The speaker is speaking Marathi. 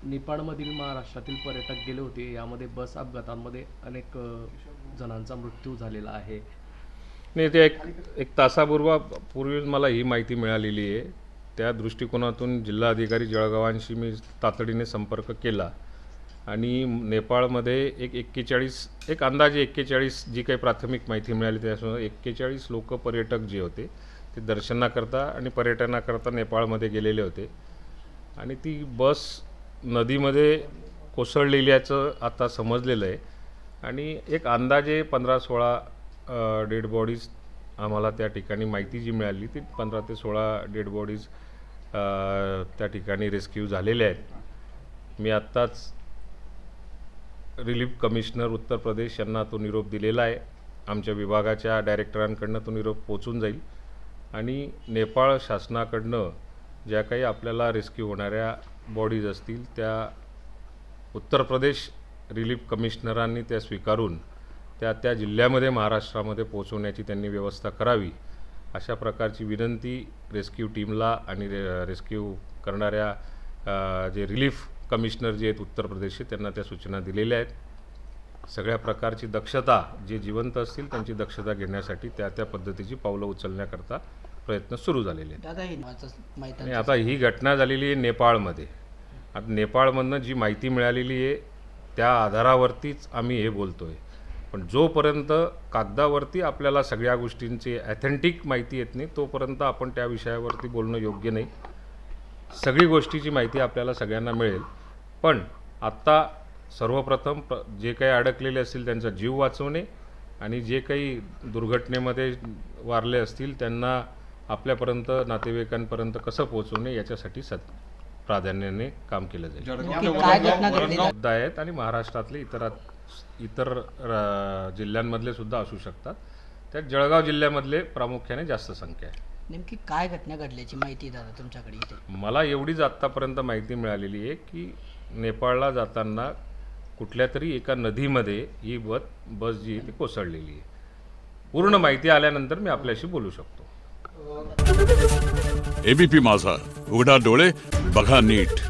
नेपाळमधील महाराष्ट्रातील पर्यटक गेले होते. यामध्ये बस अपघातांमध्ये अनेक जणांचा मृत्यू झालेला आहे. नाही, ते एक एक तासापूर्वीच मला ही माहिती मिळालेली आहे. त्या दृष्टिकोनातून जिल्हाधिकारी जळगावांशी मी तातडीने संपर्क केला आणि नेपाळमध्ये एक अंदाजे 41 जी काही प्राथमिक माहिती मिळाली त्यानुसार 41 लोक पर्यटक जे होते ते दर्शनाकरता आणि पर्यटनाकरता नेपाळमध्ये गेलेले होते आणि ती बस नदीमध्ये कोसळलेल्याचं आता समजलेलं आहे आणि एक अंदाजे 15-16 डेड बॉडीज आम्हाला त्या ठिकाणी माहिती जी मिळाली ती 15 ते 16 डेड बॉडीज त्या ठिकाणी रेस्क्यू झालेल्या आहेत. मी आत्ताच रिलीफ कमिशनर उत्तर प्रदेश यांना तो निरोप दिलेला आहे. आमच्या विभागाच्या डायरेक्टरांकडनं तो निरोप पोचून जाईल आणि नेपाळ शासनाकडनं ज्या काही आपल्याला रेस्क्यू होणाऱ्या बॉडीज असतील त्या उत्तर प्रदेश रिलीफ कमिशनरांनी त्या स्वीकारून त्या जिल्ह्यामध्ये महाराष्ट्रामध्ये पोहोचवण्याची त्यांनी व्यवस्था करावी अशा प्रकारची विनंती रेस्क्यू टीमला आणि रेस्क्यू करणाऱ्या जे रिलीफ कमिशनर जे आहेत उत्तर प्रदेशचे त्यांना त्या सूचना दिलेल्या आहेत. सगळ्या प्रकारची दक्षता जे जिवंत असतील त्यांची दक्षता घेण्यासाठी त्या पद्धतीची पावलं उचलण्याकरता प्रयत्न सुरू झालेले आहेत. आणि आता ही घटना झालेली आहे नेपाळमध्ये. आता नेपाळमधनं जी माहिती मिळालेली आहे त्या आधारावरतीच आम्ही हे बोलतो आहे. पण जोपर्यंत कागदावरती आपल्याला सगळ्या गोष्टींची ॲथेंटिक माहिती येत नाही तोपर्यंत आपण त्या विषयावरती बोलणं योग्य नाही. सगळी गोष्टीची माहिती आपल्याला सगळ्यांना मिळेल. पण आत्ता सर्वप्रथम जे काही अडकलेले असतील त्यांचा जीव वाचवणे आणि जे काही दुर्घटनेमध्ये वारले असतील त्यांना आपल्यापर्यंत नातेवाईकांपर्यंत कसं पोहोचवणे याच्यासाठी प्राधान्याने काम केलं जाईल. आहेत आणि महाराष्ट्रातले इतर जिल्ह्यांमधले सुद्धा असू शकतात. त्यात जळगाव जिल्ह्यामधले प्रामुख्याने जास्त संख्या आहे. नेमकी काय घटना घडल्याची माहिती दादा तुमच्याकडे इथे? मला एवढीच आत्तापर्यंत माहिती मिळालेली आहे की नेपाळला जाताना कुठल्या तरी एका नदीमध्ये ही बस जी ती कोसळलेली आहे. पूर्ण माहिती आल्यानंतर मी आपल्याशी बोलू शकतो. एबीपी माझा, उघडा डोळे बघा नीट.